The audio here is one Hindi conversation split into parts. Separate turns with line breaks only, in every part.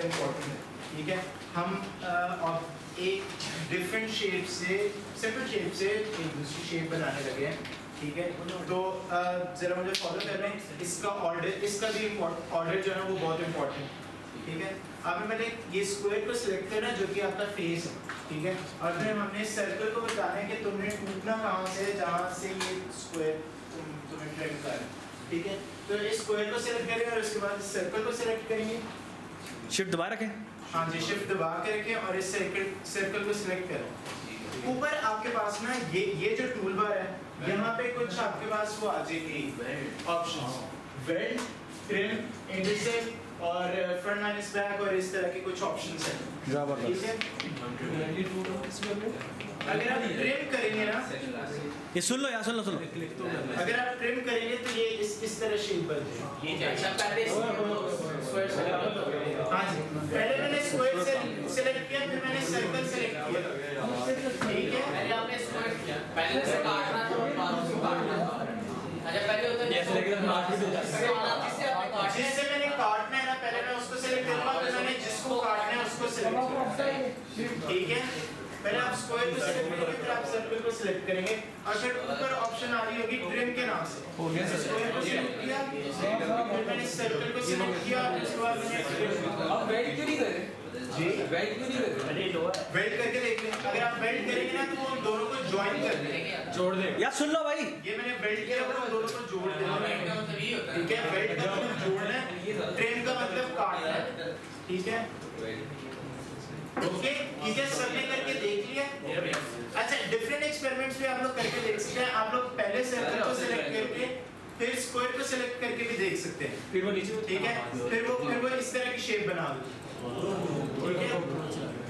इम्पोर्टेंट है, ठीक है। हम एक डिफरेंट शेप से, सिंपल शेप से एक दूसरी शेप बनाने लगे हैं, ठीक है। तो जरा मुझे फॉलो कर रहे हैं। इसका ऑर्डर, इसका भी ऑर्डर जो है वो बहुत इंपॉर्टेंट, ठीक है। आपने पहले ये स्क्वायर को सिलेक्ट करना जो कि आपका फेस है, ठीक है। और फिर हमने सर्कल को बताना है कि तुमने टूटना कहाँ से है, जहाँ से ये स्क्वायर तुम्हें ट्रेंड कर, ठीक है। तो इस स्क्वायर को सिलेक्ट करेंगे और उसके बाद सर्कल को सिलेक्ट करेंगे,
शिफ्ट दबा रखें।
हाँ जी, शिफ्ट दबा के रखें और इस सर्कल को सिलेक्ट करें। ऊपर आपके पास ना ये जो टूल बार है, यहाँ पे कुछ आपके पास वो आ जाएगी ऑप्शंस, वेल्ड, ट्रिम, इंटरसेक्ट और फ्रंट माइनस बैक और इस तरह के कुछ ऑप्शंस हैं, ठीक है। अगर आप ट्रिम करेंगे ना,
ये सुन लो यार, सुन लो।
अगर आप ट्रिम करेंगे तो ये इस तरह शेप बन जाएगी। ये अच्छा पहले हाँ जी, पहले मैंने स्क्वायर से सिलेक्ट किया, फिर मैंने सर्कल सिलेक्ट किया, ठीक है।
पहले आपने स्क्वायर किया, पहले से काटना था और बाद में काटना था। अच्छा पहले होता है
जिससे मैंने काटना है ना, पहले मैं उसको सिलेक्ट करूंगा, फिर मैंने जिसको काटना है उसको सिलेक्ट करूंगा, ठीक है। पहले आप स्क्वायर को सिलेक्ट करेंगे, फिर आप सर्कल को सिलेक्ट करेंगे और फिर ऊपर ऑप्शन आ रही होगी ट्रिम के नाम से। स्क्वायर को सिलेक्ट किया, फिर मैंने सर्कल को सिलेक्ट किया, उसके बाद मैंने
अब वेल्ड क्यों नहीं करे
जी
वेल्ड क्यों नहीं करे
वेल्ड करके देख लें। अगर आप वेल्ड करेंगे ना तो वो दोनों को ज्वाइन कर देंगे,
जोड़ दे
यार सुन लो भाई,
ये मैंने वेल्ड किया वो दोनों को जोड़ देना, ठीक है। वेल्ड का मतलब जोड़ना है, ट्रिम का मतलब काटना है, ठीक है। ओके, ठीक है, सबने करके देख लिया। अच्छा, डिफरेंट एक्सपेरिमेंट्स भी आप लोग करके देख सकते हैं। आप लोग पहले सर्कल को सिलेक्ट करके फिर स्क्वायर को सिलेक्ट करके भी देख सकते हैं,
फिर वो नीचे,
ठीक है। फिर वो इस तरह की शेप बना दो, ठीक है।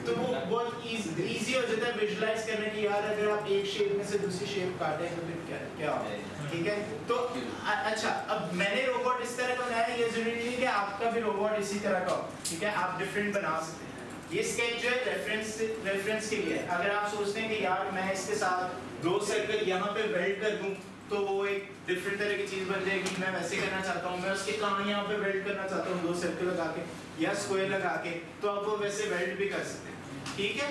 तो वो बहुत इजी हो जाता है विजुलाइज करने की, यार अगर आप एक शेप में से दूसरी शेप काटें तो फिर क्या होगा, ठीक है। तो अच्छा, अब मैंने रोबोट इस तरह का बनाया, ये जरूरी नहीं कि आपका भी रोबोट इसी तरह का हो, ठीक है। आप डिफरेंट बना सकते हैं। ये स्केच जो है रेफरेंस के लिए है। अगर आप सोचते हैं कि यार मैं इसके साथ दो सर्कल यहाँ पे वेल्ड कर दूं तो वो एक डिफरेंट तरह की चीज बन जाएगी, मैं वैसे करना चाहता हूँ, मैं उसके कहाँ यहाँ पे वेल्ड करना चाहता हूँ, दो सर्कल लगा के या स्क्वायर लगा के, तो आप वो वैसे वेल्ड भी कर सकते हैं, ठीक है।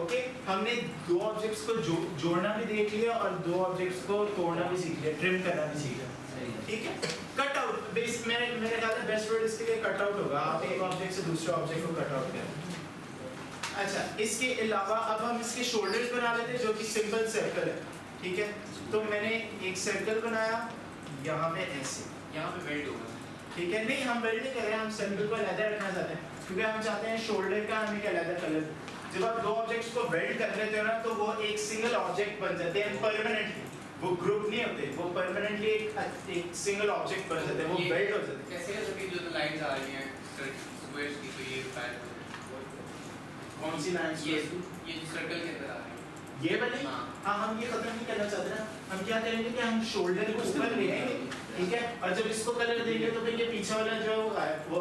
ओके, हमने दो ऑब्जेक्ट्स को जोड़ना भी देख लिया और दो ऑब्जेक्ट्स को तोड़ना भी सीख लिया, ट्रिम करना भी सीख लिया, ठीक है। कट आउट बेस मेरे ख्याल में बेस्ट वर्ड इसके लिए कट आउट होगा। आप एक ऑब्जेक्ट से दूसरे ऑब्जेक्ट को कट आउट करें। अच्छा, इसके अलावा अब हम इसके शोल्डर्स बना लेते हैं जो कि सिंपल सर्कल है, ठीक है। तो मैंने एक सर्कल बनाया, यहाँ पे ऐसे,
यहाँ पे वेल्ड होगा,
ठीक है। नहीं, हम वेल्ड नहीं कर रहे हैं, हम सर्कल को अलग रखना चाहते हैं क्योंकि हम चाहते हैं शोल्डर का हमें अलग कलर। जब आप दो ऑब्जेक्ट्स को वेल्ड कर लेते हो ना तो वो एक सिंगल ऑब्जेक्ट बन जाते हैं परमानेंटली, वो ग्रुप नहीं होते, वो परमानेंटली एक सिंगल ऑब्जेक्ट बन जाते हैं, वो वेल्ड हो जाते हैं।
कैसे है सभी जो लाइंस आ रही हैं स्क्वायर्स की, तो ये पैर
कौन सी लाइंस?
ये जो सर्कल के अंदर आ रही है
ये वाली। हाँ, हम ये खत्म नहीं करना चाहते ना। हम क्या करेंगे कि हम शोल्डर को ऊपर ले आएंगे, ठीक है। और जब इसको कलर देंगे तो फिर ये पीछे वाला जो वो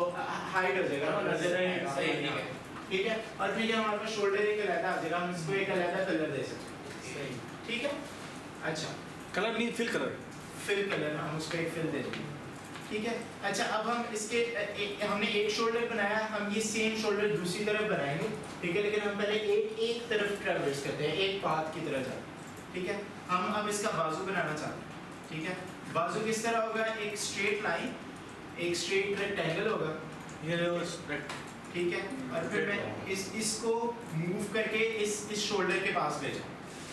हाइड हो जाएगा, नजर नहीं आएगा, ठीक है। और फिर ये हमारे पास शोल्डर एक अलग आ जाएगा, हम इसको एक अलग कलर दे सकते हैं, ठीक है। अच्छा,
कलर नहीं, फिल कलर,
फिल कलर, हम उसको एक फिल दे देंगे, ठीक है। अच्छा, अब हम इसके हमने एक शोल्डर बनाया, हम ये सेम शोल्डर दूसरी तरफ बनाएंगे, ठीक है। लेकिन हम पहले एक तरफ ट्रैवर्स करते हैं, एक पाथ की तरह जाते हैं, ठीक है। हम अब इसका बाजू बनाना चाहते हैं, ठीक है। बाजू किस तरह होगा? एक स्ट्रेट लाइन, एक स्ट्रेट रेक्टेंगल होगा,
ये
ठीक है। और फिर मैं इसको मूव करके इस शोल्डर के पास ले जाऊँ,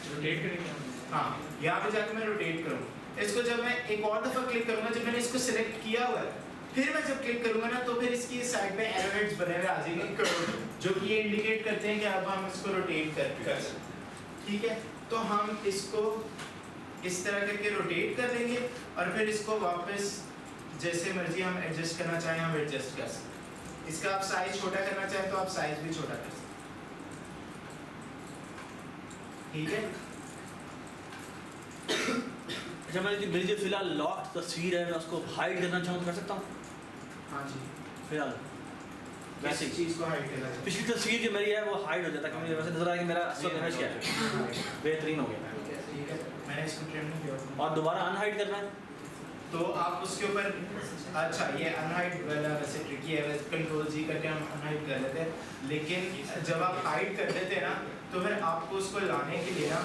रोटेट करेंगे।
हाँ, यहाँ पे जाकर मैं रोटेट करूँ इसको। जब मैं एक और दफा क्लिक करूंगा, जब मैंने इसको सिलेक्ट किया हुआ है, फिर मैं जब क्लिक करूंगा ना तो फिर इसकी साइड पे एरो हेड्स बने हुए आ जाएंगे जो कि ये इंडिकेट करते हैं कि अब हम इसको रोटेट कर सकते हैं, ठीक है। तो हम इसको इस तरह करके रोटेट कर लेंगे और फिर इसको वापस जैसे मर्जी हम एडजस्ट करना चाहें हम एडजस्ट कर सकते हैं। इसका आप साइज छोटा करना चाहें तो आप साइज भी छोटा कर सकते हैं, ठीक है।
अच्छा, मेरी जो फिलहाल लॉक तस्वीर है, मैं उसको हाइड करना चाहूँ तो कर सकता हूँ?
हाँ जी,
फिलहाल
वैसे ही चीज़ को हाइड करना चाहिए।
पिछली तस्वीर जो मेरी है वो हाइड हो जाता है, क्योंकि वैसे नजर आया कि मेरा असल इमेज क्या है, बेहतरीन हो गया।
ठीक है, मैंने इसको ट्रिम नहीं किया।
और दोबारा अनहाइड करना है,
तो आप उसके ऊपर अच्छा ये अनहाइड वाला वैसे ट्रिकी है, वैसे कंट्रोल जी करके हम अनहाइड कर लेते हैं, लेकिन जब आप हाइड कर देते हैं ना तो फिर आपको उसको लाने के लिए ना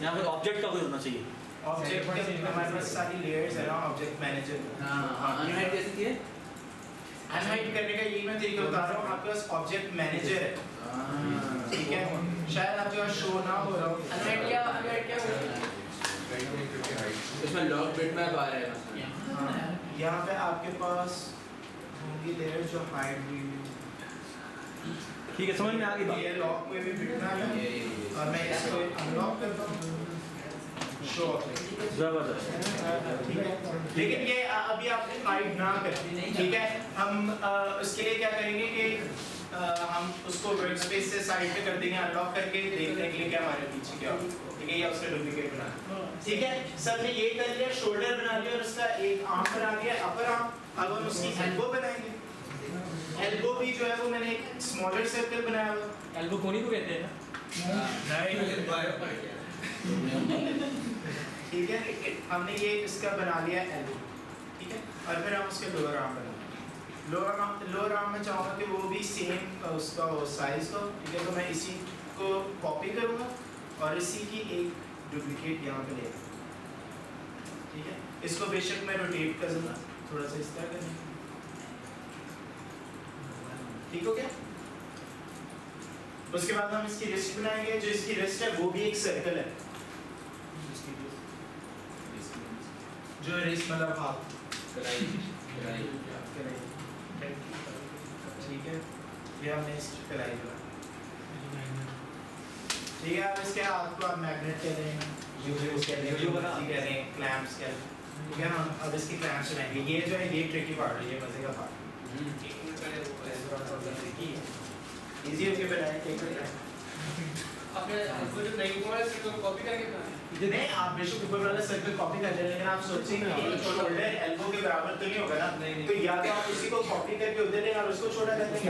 यहाँ पर ऑब्जेक्ट का कोई होना चाहिए।
ऑब्जेक्ट के हमारे पास सारी लेयर्स है ना ऑब्जेक्ट मैनेजर।
हाँ अनहाइड कैसे किए?
अनहाइड करने का यही मैं तरीका बता रहा हूँ, आपके पास ऑब्जेक्ट मैनेजर है, ठीक है, शायद आपके पास शो ना हो रहा हो।
अनहाइड क्या हुआ? इसमें लॉक बिट में बाहर है मसला।
हाँ, यहाँ पे आपके पास होंगी लेयर जो हाइड हुई हुई।
ठीक है, समझ में आ गई बात।
ये लॉक में भी बिटना है और मैं इसको अनलॉक करता हूँ, शो
जबरदस्त।
ठीक है, लेकिन ये अभी आपने हाइड ना करें, ठीक है। हम उसके लिए क्या करेंगे कि हम उसको वर्क स्पेस से साइड पे कर देंगे अनलॉक करके, देखने के लिए क्या हमारे पीछे क्या हो, ठीक है, या उसका डुप्लीकेट बना, ठीक है। सबने ये कर लिया, शोल्डर बना लिया और उसका एक आर्म बना लिया, अपर आर्म। अब हम उसकी एल्बो बनाएंगे। एल्बो भी जो है वो मैंने एक स्मॉलर सर्कल बनाया हुआ।
एल्बो कोनी को कहते हैं ना?
ठीक है, हमने ये इसका बना लिया एल्बो, ठीक है, और फिर हम उसके लोअर आर्म बनाएंगे। लोअर आर्म में चाहूँगा कि वो भी सेम उसका साइज का, ठीक है, तो मैं इसी को कॉपी करूँगा और इसी की एक डुप्लीकेट यहाँ पे लेगा, ठीक है। इसको बेशक मैं रोटेट करूँगा थोड़ा सा इस तरह करेंगे, ठीक हो गया। उसके बाद हम इसकी रिस्ट बनाएंगे, जो इसकी रिस्ट है वो भी एक सर्कल है, जो रिस्ट मतलब हाथ, ठीक है, ये हमने इस कलाई बना, ठीक है। अब इसके हाथ को आप मैग्नेट कह रहे हैं, जो बना कह रहे हैं, क्लैंप्स कह रहे हैं, ठीक है। हम अब इसकी क्लैंप्स बनाएंगे। ये जो है ये ट्रिकी पार्ट है, ये मजे का पार्ट है, इजी होके बनाए एक
अपने वो जो नहीं हुआ है उसको कॉपी करके बनाए।
नहीं, आप बेशक ऊपर वाला सर्कल कॉपी कर लें, लेकिन आप सोचें कि ये शोल्डर एल्बो के बराबर तो नहीं होगा ना, तो या तो आप उसी को कॉपी करके उधर लें और उसको छोटा कर देंगे,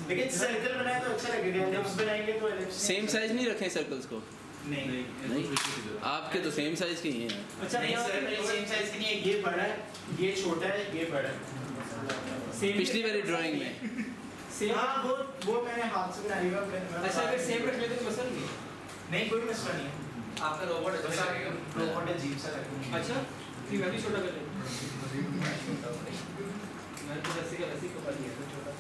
लेकिन सर्कल बनाए तो अच्छा लगेगा। एलिप्स बनाएंगे तो एलिप्स
सेम साइज नहीं रखें सर्कल्स को?
नहीं,
आपके तो सेम साइज के ही हैं।
अच्छा नहीं, सर्कल सेम साइज के नहीं है, ये बड़ा है, ये छोटा है, ये बड़ा है।
पिछली वाली ड्राइंग में
हाँ, वो मैंने हाथ से बनाई हुआ।
अच्छा अगर सेम रख लेते तो मसला नहीं है।
नहीं, कोई मसला नहीं है,
आपका रोबोट
बस आप रोबोट अजीब सा लगेगा।
अच्छा फिर मैं भी छोटा कर लेता मैं तो वैसे का वैसे कर लिया था छोटा।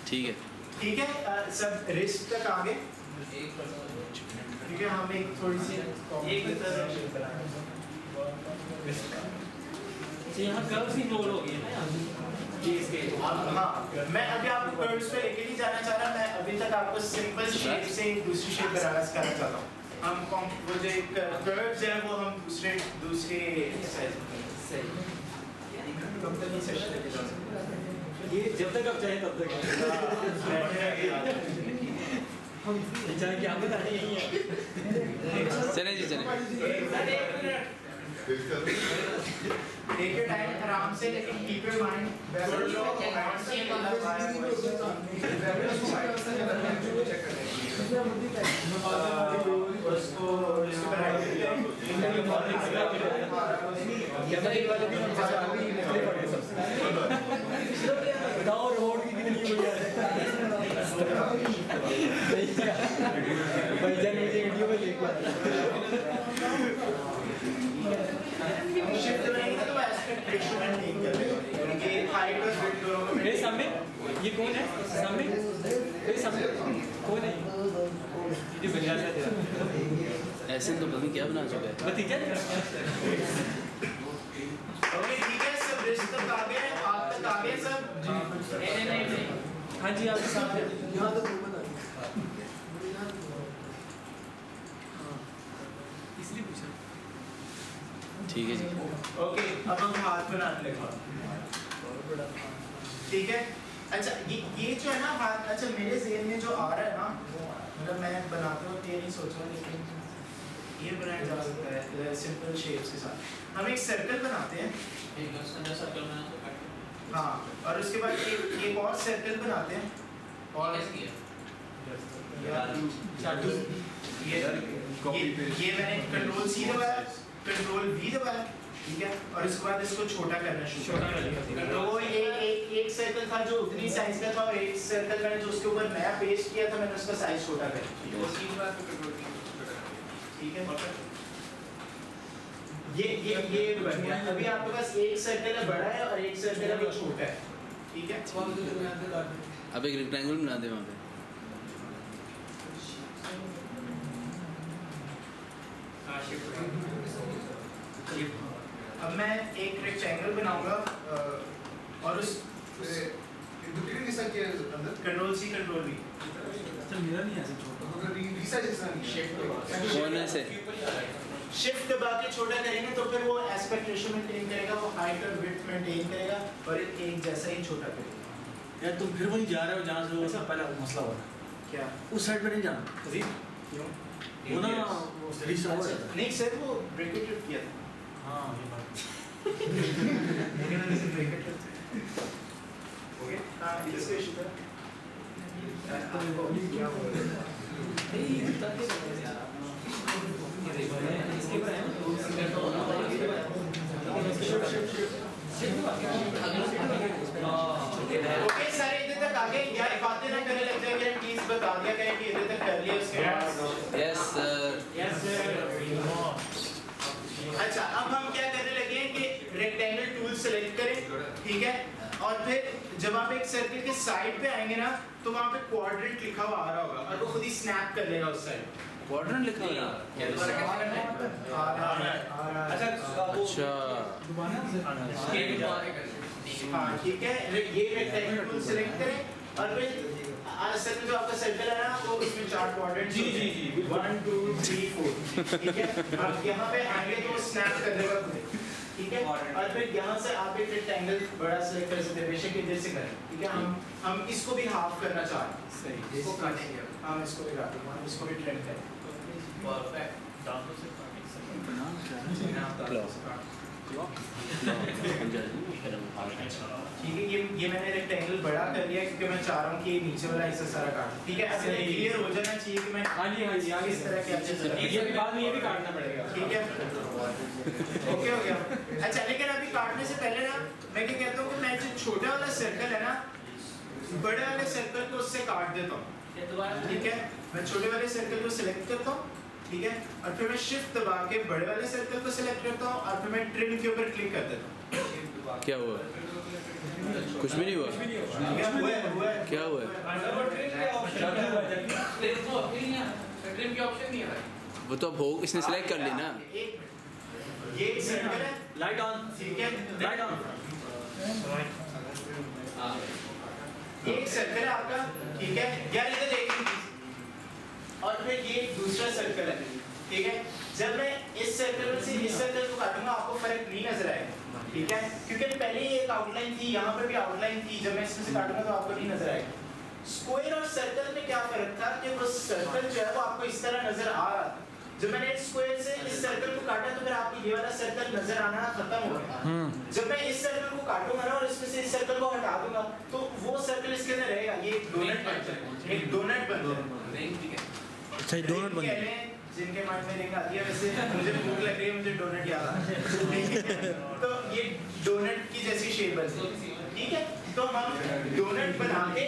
ठीक है।
ठीक है, सब रिस्ट तक आ गए, ठीक है। हम एक थोड़ी सी एक तरह शेप बनाएंगे।
यहाँ कर्व सी रोल हो गई है ना यहाँ इसके।
हाँ, मैं अभी आपको कर्व्स पे लेके नहीं जाना चाह रहा, मैं अभी तक आपको सिंपल शेप से दूसरी शेप बनाना सिखाना चाहता हूँ। हम वो जो एक कर्व्स है वो हम दूसरे साइज
सही
कब तक ये सेशन लेके जा सकते हैं?
ये जब तक आप चाहे तब तक चाहे क्या बताने यही है।
चले जी चले।
Take your time आराम से, लेकिन keep your mind
बताओ रोड की कितनी बढ़िया है भाईजान मुझे वीडियो में लेके
शिफ्ट रहेंगे तो एस्पेक्ट रेशियो मेंटेन कर लेंगे, क्योंकि हाइट और विड्थ दोनों को
मेरे सामने ये कौन है सामने मेरे सामने कौन है ये बनिया सा तेरा
ऐसे तो पता नहीं क्या बना चुका है।
भतीजा
ओके, ठीक है। सब रिस्ट तक आ गए, हाथ तक आ गए सब।
नहीं
हाँ जी आपके सामने यहाँ तो इसलिए पूछा।
ठीक है जी।
ओके, अब हम हाथ बनाने लगे, ठीक है। अच्छा ये जो है ना हाथ, अच्छा मेरे ज़हन में जो आ रहा है ना, मतलब मैं बनाते वक्त ये नहीं सोच रहा, लेकिन ये बनाया जा सकता है सिंपल शेप्स के साथ। हम एक सर्कल बनाते हैं,
सर्कल में
हाँ, और उसके बाद एक और सर्कल बनाते हैं, और ये मैंने कंट्रोल सी दबाया, कंट्रोल वी दबाया, ठीक है, और इसके बाद इसको छोटा करना शुरू किया। तो वो एक सर्कल था जो उतनी साइज का था और एक सर्कल मैंने जो उसके ऊपर नया पेस्ट किया था मैंने उसका साइज छोटा कर दिया। ठीक है, ये बन गया। अभी आपके पास एक सर्कल है बड़ा है और एक सर्कल है वो छोटा है, ठीक है।
अब एक रेक्टेंगल बना दे वहाँ पे।
अब मैं एक रेक्टेंगल बनाऊंगा और उस कंट्रोल सी कंट्रोल वी
कोने से
शिफ्ट दबा के छोटा करेंगे तो फिर वो एस्पेक्ट रेशियो मेंटेन करेगा, वो हाइट और विड्थ मेंटेन करेगा और एक जैसा ही छोटा करेगा।
यार तुम फिर वहीं जा रहे हो जहाँ से वो पहला मसला हुआ था।
क्या
उस साइड पे नहीं जाना
क्यों?
वो ना रिस्टार्ट हो जाता है।
नहीं सर, वो ब्रेक ट्रिप किया था।
हाँ ये बात
ओके, हाँ इसका इशू था। ओके सारे इधर तक आ गए यार, बातें ना करने लग जाए, प्लीज बता दिया करें कि इधर तक कर लिया उसके बाद।
Yes sir.
अच्छा, अब हम क्या करने लगे हैं कि रेक्टेंगल टूल सेलेक्ट करें, ठीक है, और फिर जब आप एक सर्कल के साइड पे आएंगे ना तो वहाँ पे क्वाड्रेंट लिखा हुआ आ रहा होगा और वो खुद ही स्नैप कर लेगा उस साइड।
क्वाड्रेंट लिखा हुआ है।
अच्छा
हाँ ठीक है, ये रेक्टेंगल टूल सेलेक्ट करें और फिर सर्कल जो आपका सर्कल है ना वो इसमें 4 क्वाड्रेंट।
जी
1 2 3 4, ठीक है। अब यहाँ पे आएंगे तो वो स्नैप कर देगा खुद, ठीक है, और फिर यहाँ से आप एक रेक्टेंगल बड़ा सेलेक्ट कर सकते हैं, बेशक इधर से करें, ठीक है। हम इसको भी हाफ करना चाह रहे हैं, सही, इसको काटेंगे, हम इसको भी काटेंगे, हम इसको भी ट्रिम करें। परफेक्ट, दांतों से ठीक है। ये मैंने रेक्टेंगल बड़ा कर लिया क्योंकि मैं चाह रहा हूँ कि नीचे वाला हिस्सा सारा काट, ठीक है। अब ये क्लियर हो जाना चाहिए कि मैं
हाँ जी
किस तरह क्या चीज़
ये भी बाद में ये भी काटना पड़ेगा।
ठीक है, ओके हो गया। अच्छा, लेकिन अभी काटने से पहले ना मैं क्या कहता हूँ कि मैं जो छोटा वाला सर्कल है ना बड़े वाले सर्कल को उससे काट देता हूँ, ठीक है। मैं छोटे वाले सर्कल को सिलेक्ट करता हूँ, ठीक है, और फिर मैं शिफ्ट दबा के बड़े वाले सर्कल को सिलेक्ट करता हूँ और फिर मैं ट्रिम के ऊपर क्लिक कर देता हूँ।
क्या हुआ? कुछ भी नहीं हुआ। क्या हुआ? वो तो अब हो, इसने सिलेक्ट कर ली ना।
ये एक सर्कल है,
लाइट ऑन,
ठीक है,
लाइट ऑन।
ये एक सर्कल है आपका, ठीक है यार, इधर देखिए। और फिर ये एक दूसरा सर्कल है, ठीक है। जब मैं इस सर्कल से इस सर्कल को काटूंगा आपको फर्क नहीं नजर आएगा, ठीक है, क्योंकि पहले ही एक आउटलाइन थी, यहाँ पर भी आउटलाइन थी। जब मैं इसमें से काटूंगा तो आपको नहीं नजर आएगा। स्क्वायर और सर्कल में क्या फर्क था कि वो सर्कल जो है वो आपको इस तरह नजर आ रहा था। जब मैंने इस स्क्वायर से इस सर्कल को काटा तो फिर आपको ये वाला सर्कल नजर आना खत्म हो गया। जब मैं इस सर्कल को काटूंगा ना और इसमें से इस सर्कल को हटा दूंगा तो वो सर्कल इसके अंदर रहेगा। ये एक डोनट बन जाएगा, एक डोनट बन जाएगा।
अच्छा ये डोनट बन गया।
जिनके माइंड में रिंग आती है, वैसे मुझे भूख लग रही है, मुझे डोनट याद आ रहा है। तो ये डोनट की जैसी शेप बन गई, ठीक है। तो हम डोनट बना के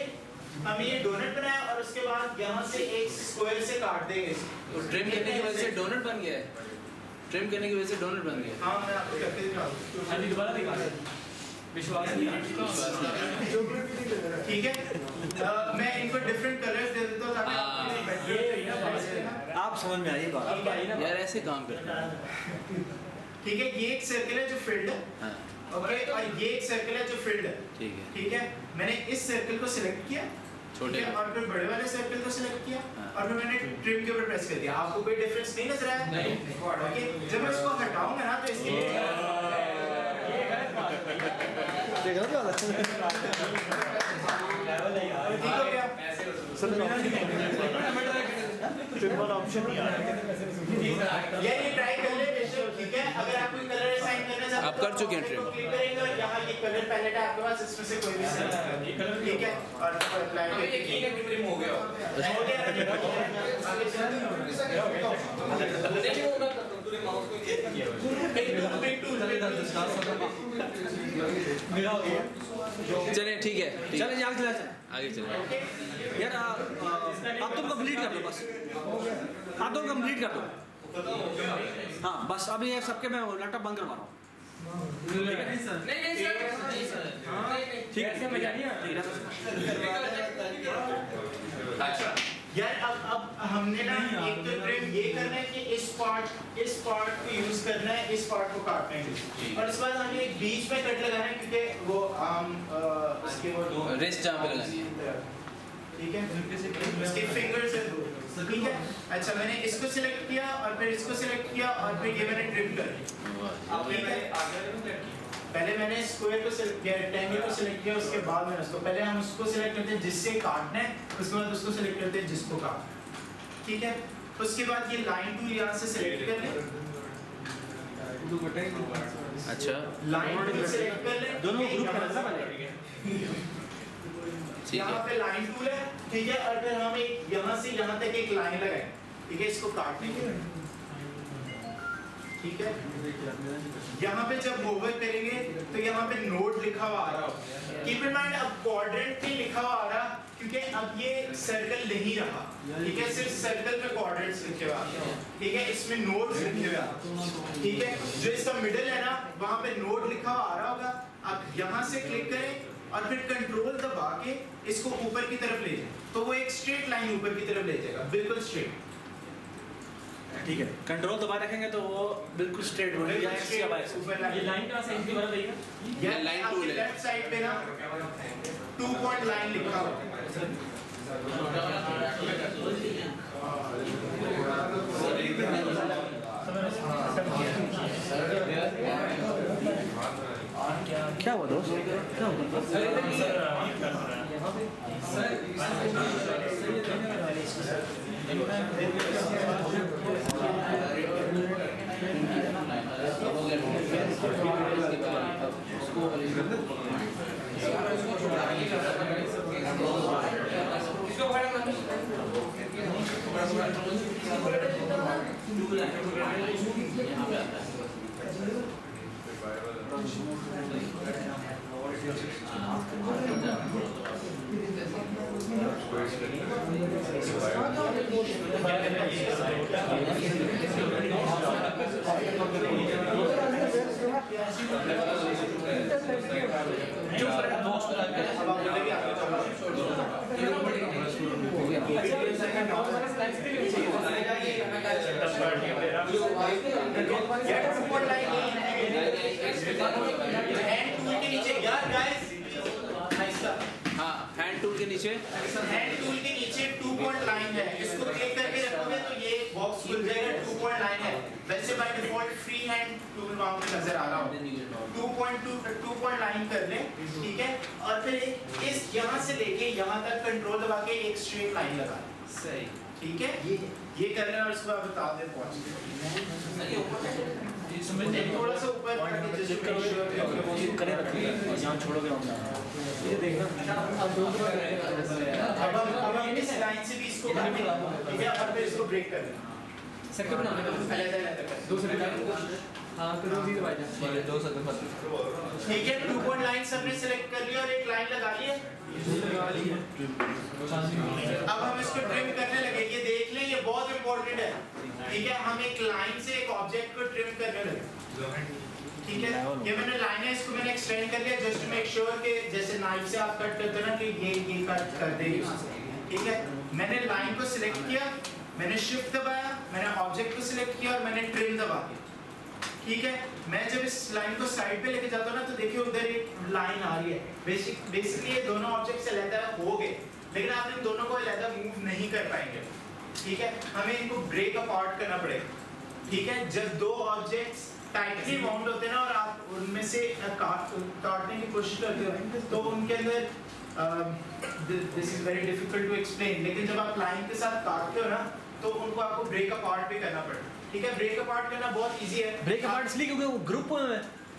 हम ये डोनट बनाया और उसके बाद यहाँ से एक स्क्वायर से काट देंगे।
तो ट्रिम करने की वजह से डोनट बन गया है। ट्रिम करने की वजह से डोनट बन गया।
हाँ, मैं आपको करके दिखाऊँ।
हाँ जी, दोबारा दिखा दें। विश्वास नहीं है।
ठीक है, मैं इनको डिफरेंट कलर्स दे देता हूँ ताकि
आप समझ में आइए बात।
यार ऐसे काम करता है।
ठीक है। ये एक सर्कल है जो फिल्ड है,
हाँ
ओके, और ये एक सर्कल है जो फिल्ड है,
ठीक है।
ठीक है। मैंने इस सर्कल को सिलेक्ट किया,
छोटे
ठीक है, और फिर बड़े वाले सर्कल को सिलेक्ट किया
हाँ।
और फिर मैंने ट्रिम के ऊपर प्रेस कर दिया। आपको कोई डिफरेंस नहीं नजर आया?
नहीं।
ओके, जब मैं इसको हटाऊंगा ना तो इसके लिए ठीक हो गया।
ऑप्शन नहीं आ रहा।
यार ये ट्राई कर ले बेशक, ठीक है। अगर आप कोई कलर असाइन करना चाहते
आप कर चुके हैं ट्रिम।
क्लिक करेंगे और यहाँ ये कलर पैलेट है आपके पास, इसमें से कोई भी सेलेक्ट करेंगे, ठीक है, और अप्लाई
हमें यकीन है कि ट्रिम हो गया
चले ठीक है,
चले आगे चला
आगे चले।
यार आप तुम कंप्लीट कर लो बस, आप तुम कंप्लीट कर लो। हाँ बस अभी ये सबके मैं लैपटॉप बंद करवा रहा हूँ।
नहीं सर
ठीक है
मजा नहीं
अच्छा यार अब हमने ना एक तो ट्रिम ये करना है कि इस पार्ट को यूज करना है, इस पार्ट को काटना है, और इस बाद हमें एक बीच में कट लगाना है क्योंकि वो उसके वो
रेस्ट जहाँ पे लगानी है,
ठीक है, इसके फिंगर्स है दो, ठीक है। अच्छा मैंने इसको सिलेक्ट किया और फिर इसको सिलेक्ट किया और फिर ये मैंने ट्रिम कर दिया। पहले मैंने स्क्वायर को सिलेक्ट किया, रेक्टेंगल को सिलेक्ट किया, उसके बाद मैंने उसको, पहले हम उसको सिलेक्ट करते हैं जिससे काटना है, उसके बाद उसको सिलेक्ट करते हैं जिसको काटना है, ठीक है। उसके बाद ये लाइन टूल यहाँ से सिलेक्ट कर लें,
अच्छा
लाइन टूल सिलेक्ट कर लें,
दोनों ग्रुप कर रहा है
ठीक
यहाँ
है।
पे लाइन टूल है, ठीक है, और फिर हम एक यहाँ से यहाँ तक एक लाइन लगाएं, ठीक है, इसको काटने के लिए, ठीक है। यहाँ पे जब होवर करेंगे तो यहाँ पे नोड लिखा हुआ आ रहा हो, कीप इन माइंड अब क्वाड्रेंट नहीं लिखा हुआ आ रहा क्योंकि अब ये सर्कल नहीं रहा, ठीक है, सिर्फ सर्कल में क्वाड्रेंट्स लिखे हुए आते हैं, ठीक है, इसमें नोड्स लिखे हुए आते हैं, ठीक है। जो इसका मिडिल है ना वहाँ पे नोड लिखा हुआ आ रहा होगा, अब यहाँ से क्लिक करें और फिर कंट्रोल दबा के इसको ऊपर की तरफ ले जाए तो वो एक स्ट्रेट लाइन ऊपर की तरफ ले जाएगा, बिल्कुल स्ट्रेट,
ठीक है। कंट्रोल दबा रखेंगे तो वो बिल्कुल स्ट्रेट हो जाएगा, एक्स या वाई
ऊपर
ये लाइन कहाँ से इनकी बना देगा?
ये
लाइन
आपके
टूल है।
लेफ्ट साइड पे ना 2 पॉइंट लाइन लिखा हुआ है,
क्या हुआ दोस्त, क्या हुआ?
हाँ हैंड टूल के नीचे
हैंड टूल के नीचे 2 पॉइंट लाइन है, इसको क्लिक करके रखोगे तो ये बॉक्स खुल जाएगा, 2 पॉइंट लाइन है, वैसे by default free hand tool वहां पे नजर आ रहा हो, 2 पॉइंट लाइन कर लें, ठीक है, और फिर इस यहाँ से लेके यहाँ तक कंट्रोल दबा के एक स्ट्रेट लाइन लगा लें,
सही
ठीक है, ये कर लें और इसको आप बता दें पहुंच थोड़ा सा ऊपर
करे रखिए यहाँ छोड़ोगे ये देखना।
अब हम इस लाइन से भी इसको काटेंगे, ठीक है, और फिर इसको ब्रेक कर दें,
सेक्टर बना देगा
अलग-अलग कर
दो सेकंड। हाँ तो दो चीज़ भाई दो सेकंड
ठीक है, 2 पॉइंट लाइन सबने सिलेक्ट कर लिया और एक लाइन लगा ली है। अब हम इसको ट्रिम करने लगे, ये देख लें ये बहुत इंपॉर्टेंट है, ठीक है, हम एक लाइन से एक ऑब्जेक्ट को ट्रिम करने लगे, ठीक है, ये मैंने लाइन है इसको मैंने एक्सटेंड कर लिया जस्ट टू मेक श्योर कि जैसे नाइफ से आप कट करते हो ना कि ये कट कर देगी, ठीक है। मैंने लाइन को सिलेक्ट किया, मैंने शिफ्ट दबाया, मैंने ऑब्जेक्ट को सिलेक्ट किया और मैंने ट्रिम दबा दिया, ठीक है। मैं जब इस लाइन को साइड पे लेके जाता हूँ ना तो देखिए उधर एक लाइन आ रही है, बेसिकली ये दोनों ऑब्जेक्ट्स अलग हो गए, लेकिन आप इन दोनों को अलग मूव नहीं कर पाएंगे, ठीक है, हमें इनको ब्रेक अपार्ट करना पड़ेगा, ठीक है। जब दो ऑब्जेक्ट्स टाइटली बाउंड होते हैं ना और आप उनमें से काटने की कोशिश करते हो तो उनके अंदर this is very difficult to explain, लेकिन जब आप लाइन के साथ काटते हो ना तो उनको आपको ब्रेक अपार्ट भी करना पड़ेगा, ठीक है। ब्रेक अपार्ट करना बहुत इजी है।
ब्रेक अपार्ट इसलिए क्योंकि वो ग्रुप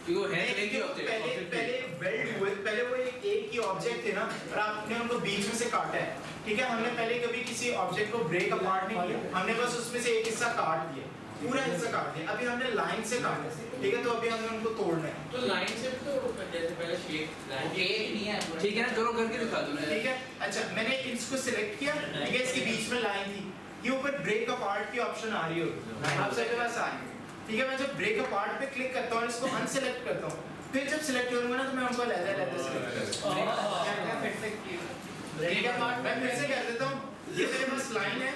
क्योंकि वो है तो एक ही
पहले
ऑब्जेक्ट।
पहले वेल्ड हुए, पहले वो एक ही ऑब्जेक्ट थे ना, और आपने उनको बीच में से काटा है, ठीक है। हमने पहले कभी किसी ऑब्जेक्ट को ब्रेक अपार्ट नहीं किया, हमने बस उसमें से एक हिस्सा काट दिया, पूरा हिस्सा काट दिया। अभी हमने लाइन से काटा, ठीक है, तो अभी हमें उनको तोड़ना है।
तो लाइन से भी तो जैसे पहले शेप एक नहीं है पूरा। ठीक है ना, दोनों करके दिखा दो ना।
ठीक है, अच्छा मैंने इसको सिलेक्ट किया, ठीक है, इसके बीच में लाइन थी, ये ऊपर ब्रेक अपार्ट की ऑप्शन आ रही होगी, आप सबके पास आ रही है, ठीक है। मैं जब ब्रेक अपार्ट पे क्लिक करता हूँ, इसको अनसेलेक्ट करता हूँ, फिर जब सिलेक्ट करूंगा ना तो मैं उनको अलग-अलग सिलेक्ट करूंगा। ब्रेक अपार्ट मैं फिर से कर देता हूँ, ये मेरे पास लाइन है,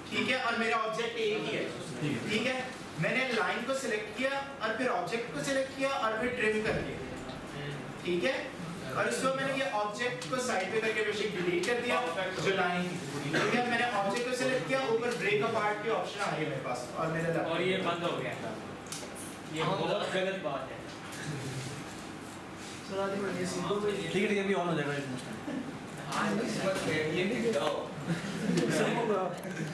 ठीक है, और मेरा ऑब्जेक्ट एक ही है, ठीक है। मैंने लाइन को सिलेक्ट किया और फिर ऑब्जेक्ट को सिलेक्ट किया और फिर ट्रिम कर दिया, ठीक है। और इसको मैंने ये ऑब्जेक्ट को साइड पे करके बेशक डिलीट कर दिया जो लाइन थी, ठीक है। मैंने ऑब्जेक्ट को सिलेक्ट किया, ऊपर ब्रेक अपार्ट की ऑप्शन आ रही है मेरे पास, और मेरा
और ये बंद हो गया, ये बहुत गलत बात है।
ठीक है, अभी ऑन हो जाएगा।
हाँ, ये नहीं